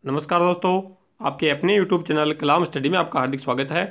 नमस्कार दोस्तों, आपके अपने YouTube चैनल कलाम स्टडी में आपका हार्दिक स्वागत है।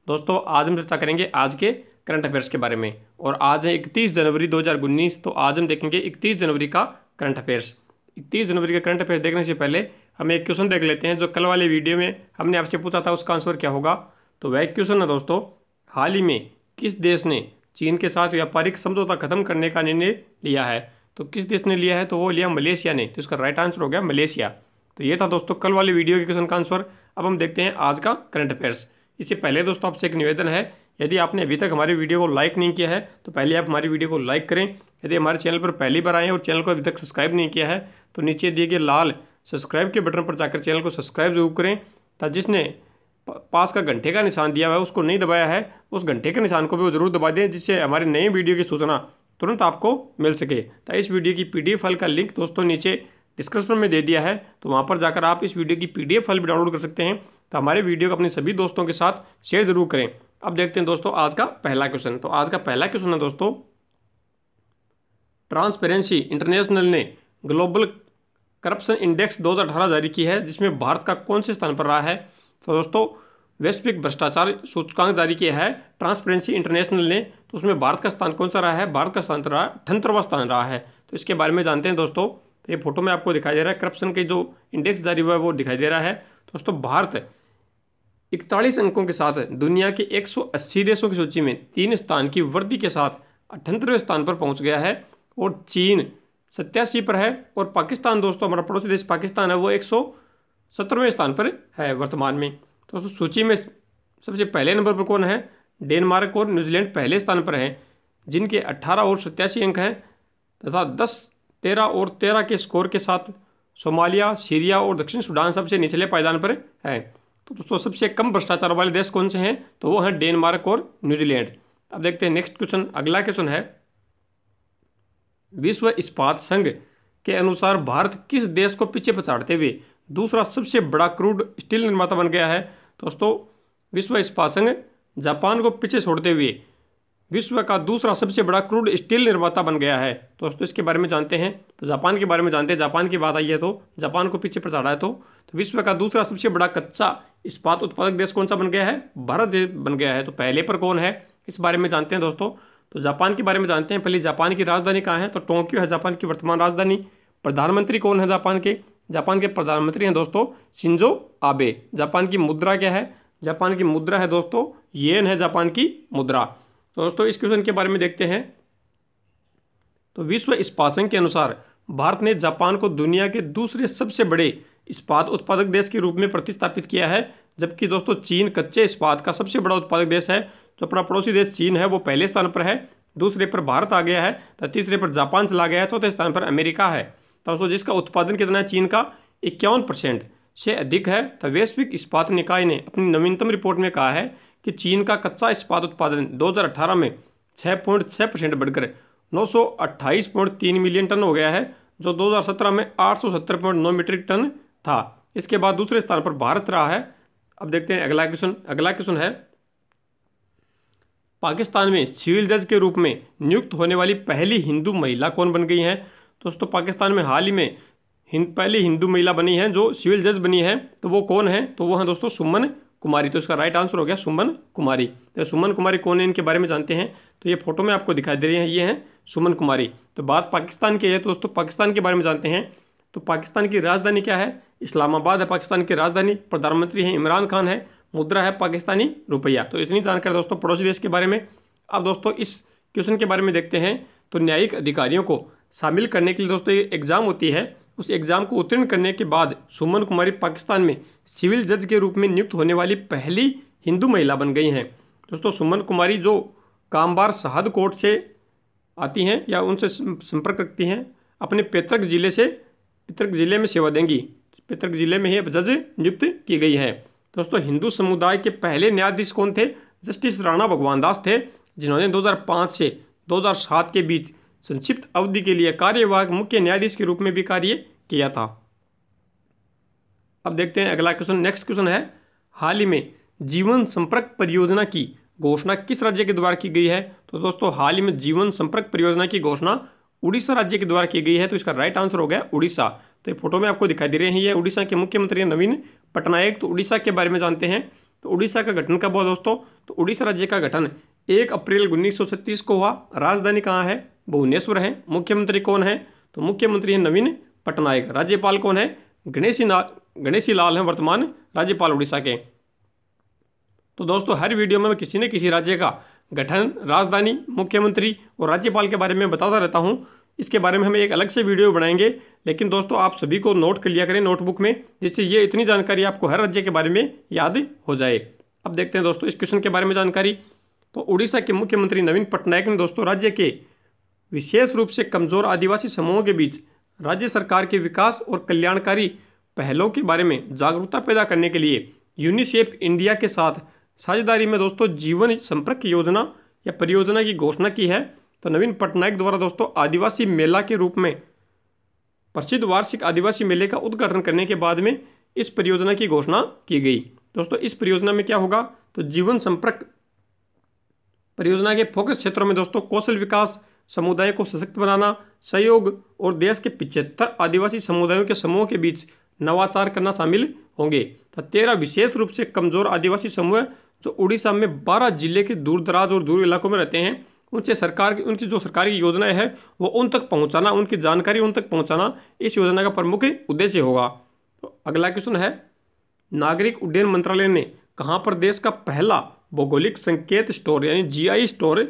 दोस्तों, आज हम चर्चा करेंगे आज के करंट अफेयर्स के बारे में। और आज है 31 जनवरी 2019। तो आज हम देखेंगे 31 जनवरी का करंट अफेयर्स। 31 जनवरी का करंट अफेयर्स देखने से पहले हम एक क्वेश्चन देख लेते हैं जो कल वाले वीडियो में हमने आपसे पूछा था, उसका आंसर क्या होगा। तो वह क्वेश्चन है दोस्तों, हाल ही में किस देश ने चीन के साथ व्यापारिक समझौता खत्म करने का निर्णय लिया है। तो किस देश ने लिया है, तो वो लिया मलेशिया ने। तो इसका राइट आंसर हो गया मलेशिया। तो ये था दोस्तों कल वाले वीडियो के क्वेश्चन का आंसर। अब हम देखते हैं आज का करंट अफेयर्स। इससे पहले दोस्तों आपसे एक निवेदन है, यदि आपने अभी तक हमारी वीडियो को लाइक नहीं किया है तो पहले आप हमारी वीडियो को लाइक करें। यदि हमारे चैनल पर पहली बार आए हैं और चैनल को अभी तक सब्सक्राइब नहीं किया है तो नीचे दिए गए लाल सब्सक्राइब के बटन पर जाकर चैनल को सब्सक्राइब जरूर करें। तथा जिसने पास का घंटे का निशान दिया हुआ है उसको नहीं दबाया है, उस घंटे के निशान को भी वो जरूर दबा दें, जिससे हमारे नए वीडियो की सूचना तुरंत आपको मिल सके। तो इस वीडियो की PDF फाइल का लिंक दोस्तों नीचे डिस्क्रिप्शन में दे दिया है, तो वहाँ पर जाकर आप इस वीडियो की PDF फाइल भी डाउनलोड कर सकते हैं। तो हमारे वीडियो को अपने सभी दोस्तों के साथ शेयर जरूर करें। अब देखते हैं दोस्तों आज का पहला क्वेश्चन। तो आज का पहला क्वेश्चन है दोस्तों, ट्रांसपेरेंसी इंटरनेशनल ने ग्लोबल करप्शन इंडेक्स 2018 जारी की है, जिसमें भारत का कौन से स्थान पर रहा है। तो दोस्तों वैश्विक भ्रष्टाचार सूचकांक जारी किया है ट्रांसपेरेंसी इंटरनेशनल ने, तो उसमें भारत का स्थान कौन सा रहा है। भारत का स्थान रहा 78वां स्थान रहा है। तो इसके बारे में जानते हैं दोस्तों। तो ये फोटो में आपको दिखाई दे रहा है, करप्शन के जो इंडेक्स जारी हुआ है वो दिखाई दे रहा है। दोस्तों भारत 41 अंकों के साथ दुनिया के 180 देशों की सूची में 3 स्थान की वृद्धि के साथ 78वें स्थान पर पहुंच गया है। और चीन 87 पर है। और पाकिस्तान दोस्तों, हमारा पड़ोसी देश पाकिस्तान है, वो 117वें स्थान पर है वर्तमान में। तो सूची में सबसे पहले नंबर पर कौन है। डेनमार्क और न्यूजीलैंड पहले स्थान पर हैं, जिनके 18 और 87 अंक हैं। तथा 10, 13 और 13 के स्कोर के साथ सोमालिया, सीरिया और दक्षिण सूडान सबसे निचले पायदान पर है। तो दोस्तों सबसे कम भ्रष्टाचार वाले देश कौन से हैं, तो वो हैं डेनमार्क और न्यूजीलैंड। अब देखते हैं नेक्स्ट क्वेश्चन। अगला क्वेश्चन है, विश्व इस्पात संघ के अनुसार भारत किस देश को पीछे पछाड़ते हुए दूसरा सबसे बड़ा क्रूड स्टील निर्माता बन गया है। दोस्तों विश्व इस्पात संघ जापान को पीछे छोड़ते हुए विश्व का दूसरा सबसे बड़ा क्रूड स्टील निर्माता बन गया है। दोस्तों इसके बारे में जानते हैं। तो जापान के बारे में जानते हैं। जापान की बात आई है तो जापान को पीछे पछाड़ा है। तो विश्व का दूसरा सबसे बड़ा कच्चा इस्पात उत्पादक देश कौन सा बन गया है, भारत देश बन गया है। तो पहले पर कौन है, इस बारे में जानते हैं दोस्तों। तो जापान के बारे में जानते हैं। पहले जापान की राजधानी कहाँ है, तो टोक्यो है जापान की वर्तमान राजधानी। प्रधानमंत्री कौन है जापान के, जापान के प्रधानमंत्री हैं दोस्तों शिंजो आबे। जापान की मुद्रा क्या है, जापान की मुद्रा है दोस्तों येन है जापान की मुद्रा। तो दोस्तों इस क्वेश्चन के बारे में देखते हैं। तो विश्व इस्पात संघ के अनुसार भारत ने जापान को दुनिया के दूसरे सबसे बड़े इस्पात उत्पादक देश के रूप में प्रतिस्थापित किया है। जबकि दोस्तों चीन कच्चे इस्पात का सबसे बड़ा उत्पादक देश है। जो अपना पड़ोसी देश चीन है वो पहले स्थान पर है, दूसरे पर भारत आ गया है, तो तीसरे पर जापान चला गया है, चौथे स्थान पर अमेरिका है। तो दोस्तों जिसका उत्पादन कितना है, चीन का 51% से अधिक है। तो वैश्विक इस्पात निकाय ने अपनी नवीनतम रिपोर्ट में कहा है कि चीन का कच्चा इस्पात उत्पादन 2018 में 6.6% बढ़कर 928.3 मिलियन टन हो गया है, जो 2017 में 870.9 मीट्रिक टन था। इसके बाद दूसरे स्थान पर भारत रहा है। अब देखते हैं अगला क्वेश्चन। अगला क्वेश्चन है, पाकिस्तान में सिविल जज के रूप में नियुक्त होने वाली पहली हिंदू महिला कौन बन गई है। दोस्तों पाकिस्तान में हाल ही में पहली हिंदू महिला बनी है जो सिविल जज बनी है, तो वो कौन है, तो वो है दोस्तों सुमन कुमारी। तो इसका राइट आंसर हो गया सुमन कुमारी। तो सुमन कुमारी कौन है, इनके बारे में जानते हैं। तो ये फोटो में आपको दिखाई दे रही है, ये हैं सुमन कुमारी। तो बात पाकिस्तान की है, तो दोस्तों पाकिस्तान के बारे में जानते हैं। तो पाकिस्तान की राजधानी क्या है, इस्लामाबाद है पाकिस्तान की राजधानी। प्रधानमंत्री हैं इमरान खान है, मुद्रा है पाकिस्तानी रुपया। तो इतनी जानकारी दोस्तों पड़ोसी देश के बारे में। अब दोस्तों इस क्वेश्चन के बारे में देखते हैं। तो न्यायिक अधिकारियों को शामिल करने के लिए दोस्तों ये एग्जाम होती है, उस एग्जाम को उत्तीर्ण करने के बाद सुमन कुमारी पाकिस्तान में सिविल जज के रूप में नियुक्त होने वाली पहली हिंदू महिला बन गई हैं। दोस्तों सुमन कुमारी जो कामबार शहाद कोर्ट से आती हैं या उनसे संपर्क रखती हैं, अपने पैतृक जिले में सेवा देंगी। पैतृक जिले में ही जज नियुक्त की गई है। दोस्तों हिंदू समुदाय के पहले न्यायाधीश कौन थे, जस्टिस राणा भगवान दास थे, जिन्होंने 2005 से 2007 के बीच संक्षिप्त अवधि के लिए कार्यवाहक मुख्य न्यायाधीश के रूप में भी कार्य किया था। अब देखते हैं अगला क्वेश्चन। नेक्स्ट क्वेश्चन है, हाल ही में जीवन संपर्क परियोजना की घोषणा किस राज्य के द्वारा की गई है। तो दोस्तों हाल ही में जीवन संपर्क परियोजना की घोषणा उड़ीसा राज्य के द्वारा की गई है, तो इसका राइट आंसर हो गया उड़ीसा। तो ये फोटो में आपको दिखाई दे रहे हैं, ये उड़ीसा के मुख्यमंत्री हैं नवीन पटनायक। तो उड़ीसा के बारे में जानते हैं। तो उड़ीसा का गठन कब हुआ दोस्तों? तो उड़ीसा राज्य का गठन 1 अप्रैल 1936 को हुआ। राजधानी कहाँ है? भुवनेश्वर है। मुख्यमंत्री कौन है? तो मुख्यमंत्री है नवीन पटनायक। राज्यपाल कौन है? गणेशी लाल हैं वर्तमान राज्यपाल उड़ीसा के। तो दोस्तों हर वीडियो में मैं किसी न किसी राज्य का गठन, राजधानी, मुख्यमंत्री और राज्यपाल के बारे में बताता रहता हूं। इसके बारे में हम एक अलग से वीडियो बनाएंगे, लेकिन दोस्तों आप सभी को नोट कर लिया करें नोटबुक में, जिससे ये इतनी जानकारी आपको हर राज्य के बारे में याद हो जाए। अब देखते हैं दोस्तों इस क्वेश्चन के बारे में जानकारी। तो उड़ीसा के मुख्यमंत्री नवीन पटनायक ने दोस्तों राज्य के विशेष रूप से कमजोर आदिवासी समूहों के बीच राज्य सरकार के विकास और कल्याणकारी पहलों के बारे में जागरूकता पैदा करने के लिए यूनिसेफ इंडिया के साथ साझेदारी में दोस्तों जीवन संपर्क योजना या परियोजना की घोषणा की है। तो नवीन पटनायक द्वारा दोस्तों आदिवासी मेला के रूप में प्रसिद्ध वार्षिक आदिवासी मेले का उद्घाटन करने के बाद में इस परियोजना की घोषणा की गई। दोस्तों इस परियोजना में क्या होगा? तो जीवन संपर्क परियोजना के फोकस क्षेत्रों में दोस्तों कौशल विकास, समुदाय को सशक्त बनाना, सहयोग और देश के 75 आदिवासी समुदायों के समूहों के बीच नवाचार करना शामिल होंगे। तो 13 विशेष रूप से कमजोर आदिवासी समूह जो उड़ीसा में 12 जिले के दूर दराज और दूर इलाकों में रहते हैं, उनसे सरकार की उनकी जो सरकारी योजनाएं है वो उन तक पहुंचाना, उनकी जानकारी उन तक पहुंचाना इस योजना का प्रमुख उद्देश्य होगा। तो अगला क्वेश्चन है, नागरिक उड्डयन मंत्रालय ने कहाँ पर देश का पहला भौगोलिक संकेत स्टोर यानी GI स्टोर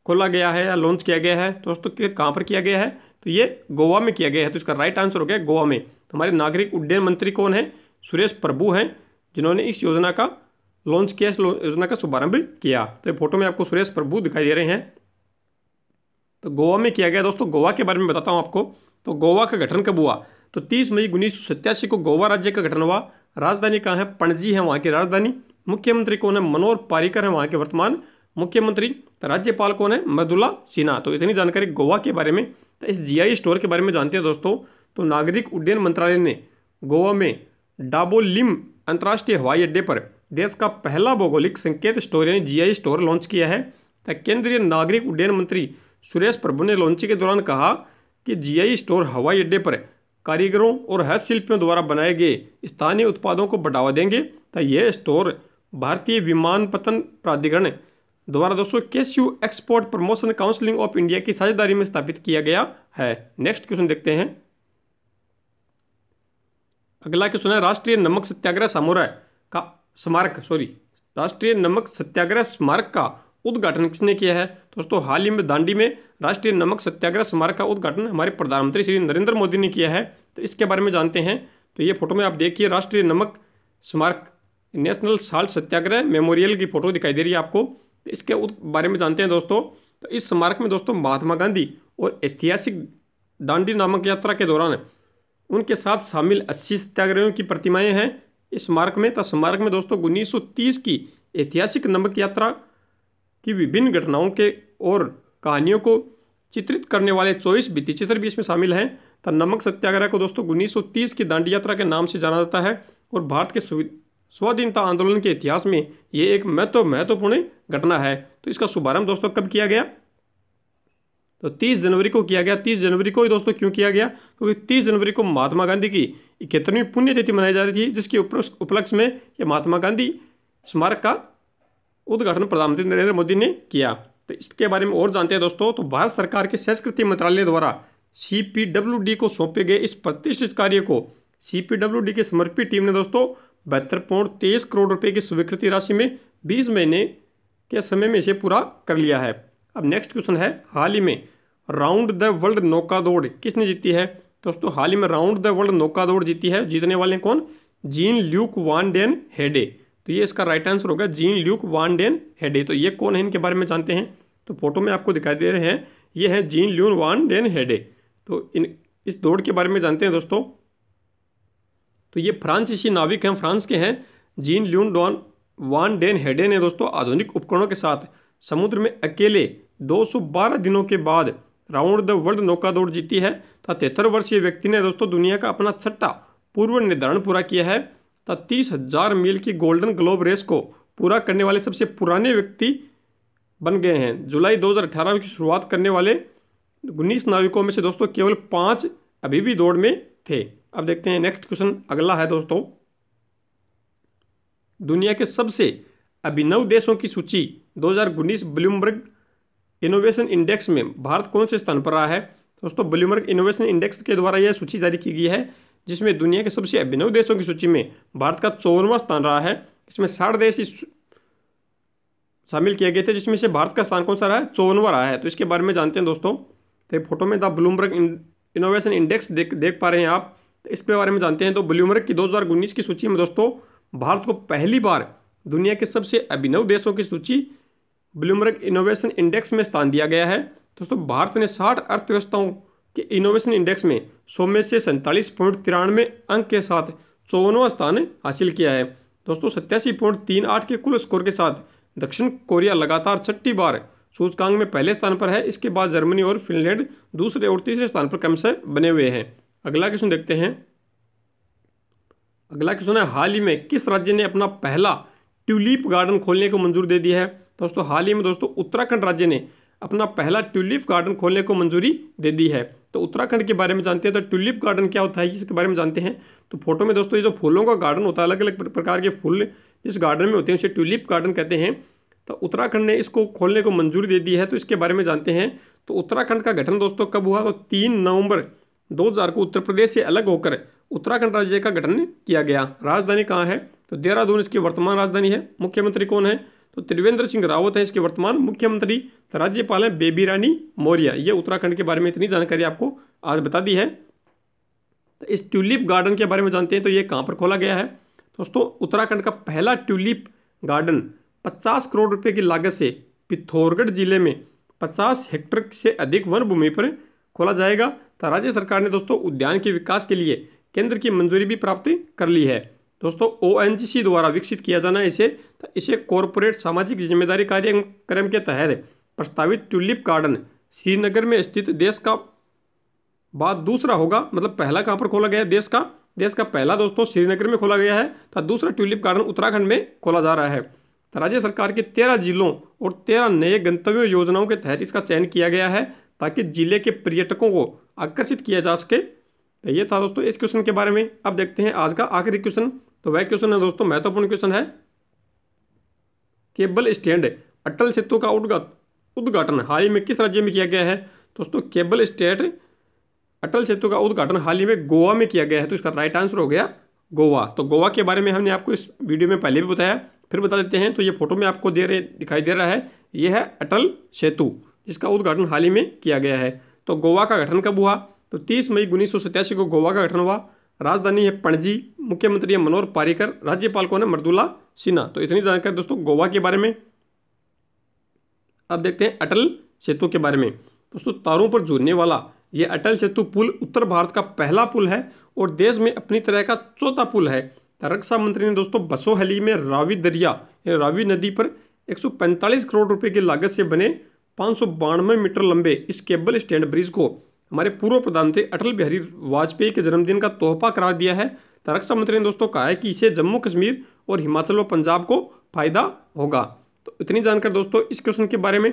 खोला गया है या लॉन्च किया गया है? दोस्तों कहाँ पर किया गया है? तो ये गोवा में किया गया है। तो इसका राइट आंसर हो गया गोवा में। तो हमारे नागरिक उड्डयन मंत्री कौन है? सुरेश प्रभु हैं, जिन्होंने इस योजना का लॉन्च किया, इस योजना का शुभारंभ किया। तो ये फोटो में आपको सुरेश प्रभु दिखाई दे रहे हैं। तो गोवा में किया गया। दोस्तों गोवा के बारे में बताता हूँ आपको। तो गोवा का गठन कब हुआ? तो 30 मई 1987 को गोवा राज्य का गठन हुआ। राजधानी कहाँ है? पणजी है वहाँ की राजधानी। मुख्यमंत्री कौन है? मनोहर पारिकर है वहाँ के वर्तमान मुख्यमंत्री। तो राज्यपाल कौन है? मृदुला सिन्हा। तो इतनी जानकारी गोवा के बारे में। तो इस GI स्टोर के बारे में जानते हैं दोस्तों। तो नागरिक उड्डयन मंत्रालय ने गोवा में डाबोलिम अंतर्राष्ट्रीय हवाई अड्डे पर देश का पहला भौगोलिक संकेत स्टोर यानी GI स्टोर लॉन्च किया है। तो केंद्रीय नागरिक उड्डयन मंत्री सुरेश प्रभु ने लॉन्चिंग के दौरान कहा कि GI स्टोर हवाई अड्डे पर कारीगरों और हस्तशिल्पियों द्वारा बनाए गए स्थानीय उत्पादों को बढ़ावा देंगे। तो यह स्टोर भारतीय विमानपत्तन प्राधिकरण द्वारा दोस्तों KSU export promotion council of India की साझेदारी में स्थापित किया गया है। नेक्स्ट क्वेश्चन देखते हैं। अगला क्वेश्चन है, राष्ट्रीय नमक सत्याग्रह राष्ट्रीय नमक सत्याग्रह स्मारक का उद्घाटन किसने किया है? दोस्तों हाल ही में दांडी में राष्ट्रीय नमक सत्याग्रह स्मारक का उद्घाटन हमारे प्रधानमंत्री श्री नरेंद्र मोदी ने किया है। तो इसके बारे में जानते हैं। तो ये फोटो में आप देखिए, राष्ट्रीय नमक स्मारक नेशनल साल्ट सत्याग्रह मेमोरियल की फोटो दिखाई दे रही है आपको। इसके बारे में जानते हैं दोस्तों। तो इस स्मारक में दोस्तों महात्मा गांधी और ऐतिहासिक दांडी नामक यात्रा के दौरान उनके साथ शामिल 80 सत्याग्रहियों की प्रतिमाएं हैं इस स्मारक में। तो स्मारक में दोस्तों 1930 की ऐतिहासिक नमक यात्रा की विभिन्न घटनाओं के और कहानियों को चित्रित करने वाले 24 भित्ति चित्र भी इसमें शामिल हैं। तो नमक सत्याग्रह को दोस्तों 1930 की दांडी यात्रा के नाम से जाना जाता है और भारत के स्वाधीनता आंदोलन के इतिहास में ये एक महत्वपूर्ण घटना है। तो इसका शुभारंभ दोस्तों कब किया गया? तो 30 जनवरी को किया गया। 30 जनवरी को ही दोस्तों क्यों किया गया? क्योंकि 30 जनवरी को महात्मा गांधी की 71वीं पुण्यतिथि मनाई जा रही थी, जिसके उपलक्ष्य में ये महात्मा गांधी स्मारक का उद्घाटन प्रधानमंत्री नरेंद्र मोदी ने किया। तो इसके बारे में और जानते हैं दोस्तों। तो भारत सरकार के संस्कृति मंत्रालय द्वारा CPWD को सौंपे गए इस प्रतिष्ठित कार्य को CPWD के समर्पित टीम ने दोस्तों 72.23 करोड़ रुपए की स्वीकृति राशि में 20 महीने के समय में इसे पूरा कर लिया है। अब नेक्स्ट क्वेश्चन है, हाल ही में राउंड द वर्ल्ड नौका दौड़ किसने जीती है? दोस्तों हाल ही में राउंड द वर्ल्ड नौका दौड़ जीती है। जीतने वाले कौन? जीन ल्यूक वान डेन हेडे। तो ये इसका राइट आंसर होगा जीन ल्यूक वान डेन हेडे। तो ये कौन है, इनके बारे में जानते हैं। तो फोटो में आपको दिखाई दे रहे हैं, ये है जीन ल्यूक वान डेन हेडे। तो इस दौड़ के बारे में जानते हैं दोस्तों। तो ये फ्रांसीसी नाविक हैं, फ्रांस के हैं। जीन ल्यूक वान डेन हेडे ने दोस्तों आधुनिक उपकरणों के साथ समुद्र में अकेले 212 दिनों के बाद राउंड द वर्ल्ड नौका दौड़ जीती है। 73 वर्षीय व्यक्ति ने दोस्तों दुनिया का अपना छठा पूर्व निर्धारण पूरा किया है। 30,000 मील की गोल्डन ग्लोब रेस को पूरा करने वाले सबसे पुराने व्यक्ति बन गए हैं। जुलाई 2018 की शुरुआत करने वाले 19 नाविकों में से दोस्तों केवल 5 अभी भी दौड़ में थे। अब देखते हैं नेक्स्ट क्वेश्चन अगला है दोस्तों, दुनिया के सबसे अभिनव देशों की सूची 2019 ब्लूमबर्ग इनोवेशन इंडेक्स में भारत कौन से स्थान पर रहा है। दोस्तों ब्लूमबर्ग इनोवेशन इंडेक्स के द्वारा यह सूची जारी की गई है, जिसमें दुनिया के सबसे अभिनव देशों की सूची में भारत का 54वां स्थान रहा है। इसमें 60 देश शामिल किए गए थे, जिसमें से भारत का स्थान कौन सा रहा है, 54वां रहा है। तो इसके बारे में जानते हैं दोस्तों। तो फोटो में द ब्लूमबर्ग इनोवेशन इंडेक्स देख पा रहे हैं आप, तो इसके बारे में जानते हैं। तो ब्लूमबर्ग की 2019 की सूची में दोस्तों भारत को पहली बार दुनिया के सबसे अभिनव देशों की सूची ब्लूमबर्ग इनोवेशन इंडेक्स में स्थान दिया गया है। दोस्तों भारत ने 60 अर्थव्यवस्थाओं के इनोवेशन इंडेक्स में 100 में से 47.93 अंक के साथ 54वां स्थान हासिल किया है। दोस्तों 87.38 के कुल स्कोर के साथ दक्षिण कोरिया लगातार 6ठी बार सूचकांक में पहले स्थान पर है। इसके बाद जर्मनी और फिनलैंड दूसरे और तीसरे स्थान पर क्रमशः बने हुए हैं। अगला क्वेश्चन देखते हैं। अगला क्वेश्चन है, हाल ही में किस राज्य ने अपना पहला ट्यूलिप गार्डन खोलने को मंजूरी दे दी है। दोस्तों हाल ही में दोस्तों उत्तराखंड राज्य ने अपना पहला ट्यूलिप गार्डन खोलने को मंजूरी दे दी है। तो उत्तराखंड के बारे में जानते हैं। तो ट्यूलिप गार्डन क्या होता है इसके बारे में जानते हैं। तो फोटो में दोस्तों ये जो फूलों का गार्डन होता है, अलग अलग प्रकार के फूल जिस गार्डन में होते हैं उसे ट्यूलिप गार्डन कहते हैं। तो उत्तराखंड ने इसको खोलने को मंजूरी दे दी है। तो इसके बारे में जानते हैं। तो उत्तराखंड का गठन दोस्तों कब हुआ, तो 3 नवंबर 2000 को उत्तर प्रदेश से अलग होकर उत्तराखंड राज्य का गठन किया गया। राजधानी कहाँ है, तो देहरादून इसकी वर्तमान राजधानी है। मुख्यमंत्री कौन है, तो त्रिवेंद्र सिंह रावत है इसके वर्तमान मुख्यमंत्री। तो राज्यपाल है बेबी रानी मौर्य। ये उत्तराखंड के बारे में इतनी जानकारी आपको आज बता दी है। तो इस ट्यूलिप गार्डन के बारे में जानते हैं। तो ये कहाँ पर खोला गया है, दोस्तों उत्तराखंड का पहला ट्यूलिप गार्डन 50 करोड़ रुपए की लागत से पिथौरागढ़ जिले में 50 हेक्टेयर से अधिक वन भूमि पर खोला जाएगा। तो राज्य सरकार ने दोस्तों उद्यान के विकास के लिए केंद्र की मंजूरी भी प्राप्त कर ली है। दोस्तों ONGC द्वारा विकसित किया जाना इसे, तो इसे कॉरपोरेट सामाजिक जिम्मेदारी कार्यक्रम के तहत प्रस्तावित ट्यूलिप गार्डन श्रीनगर में स्थित देश का बाद दूसरा होगा। मतलब पहला कहाँ पर खोला गया है, देश का पहला दोस्तों श्रीनगर में खोला गया है। तो दूसरा ट्यूलिप गार्डन उत्तराखंड में खोला जा रहा है। तो राज्य सरकार के 13 जिलों और 13 नए गंतव्य योजनाओं के तहत इसका चयन किया गया है, ताकि जिले के पर्यटकों को आकर्षित किया जा सके। तो ये था दोस्तों इस क्वेश्चन के बारे में। अब देखते हैं आज का आखिरी क्वेश्चन। तो वह क्वेश्चन है दोस्तों महत्वपूर्ण क्वेश्चन है, केबल स्टैंड अटल सेतु का उद्घाटन हाल ही में किस राज्य में किया गया है। दोस्तों केबल स्टैंड अटल सेतु का उद्घाटन हाल ही में गोवा में किया गया है। तो इसका राइट आंसर हो गया गोवा। तो गोवा के बारे में हमने आपको इस वीडियो में पहले भी बताया, फिर बता देते हैं। तो ये फोटो में आपको दिखाई दे रहा है, ये है अटल सेतु जिसका उद्घाटन हाल ही में किया गया है। तो गोवा का गठन कब हुआ, तो 30 मई 1987 को गोवा का गठन हुआ। राजधानी है पणजी, मुख्यमंत्री है मनोहर पारीकर, राज्यपाल कौन है मृदुला सिन्हा। तो इतनी जानकारी दोस्तों गोवा के बारे में। अब देखते हैं अटल सेतु के बारे में। दोस्तों तारों पर जुड़ने वाला ये अटल सेतु पुल उत्तर भारत का पहला पुल है और देश में अपनी तरह का चौथा पुल है। रक्षा मंत्री ने दोस्तों बसोहली में रावी नदी पर 145 करोड़ रुपए की लागत से बने 592 मीटर लंबे इस केबल स्टैंड ब्रिज को हमारे पूर्व प्रधानमंत्री अटल बिहारी वाजपेयी के जन्मदिन का तोहफा करार दिया है। तो रक्षा मंत्री ने दोस्तों कहा है कि इससे जम्मू कश्मीर और हिमाचल व पंजाब को फायदा होगा। तो इतनी जानकारी दोस्तों इस क्वेश्चन के बारे में।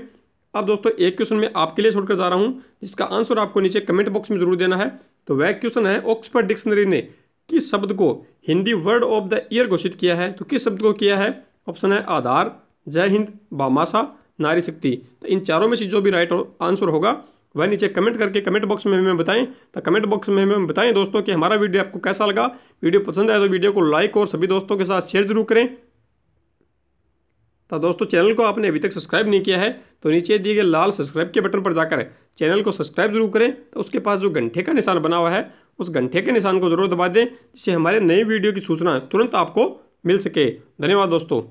अब दोस्तों एक क्वेश्चन मैं आपके लिए छोड़कर जा रहा हूं, जिसका आंसर आपको नीचे कमेंट बॉक्स में जरूर देना है। तो वह क्वेश्चन है, ऑक्सफोर्ड डिक्शनरी ने किस शब्द को Hindi word of the year घोषित किया है। तो किस शब्द को किया है, ऑप्शन है आधार, जय हिंद, भामाशाह, नारी शक्ति। तो इन चारों में से जो भी राइट आंसर होगा वह नीचे कमेंट करके कमेंट बॉक्स में हमें बताएं। तो कमेंट बॉक्स में हमें बताएं दोस्तों कि हमारा वीडियो आपको कैसा लगा। वीडियो पसंद आए तो वीडियो को लाइक और सभी दोस्तों के साथ शेयर जरूर करें। तो दोस्तों चैनल को आपने अभी तक सब्सक्राइब नहीं किया है तो नीचे दिए गए लाल सब्सक्राइब के बटन पर जाकर चैनल को सब्सक्राइब जरूर करें। तो उसके पास जो घंटे का निशान बना हुआ है उस घंटे के निशान को जरूर दबा दें, जिससे हमारे नए वीडियो की सूचना तुरंत आपको मिल सके। धन्यवाद दोस्तों।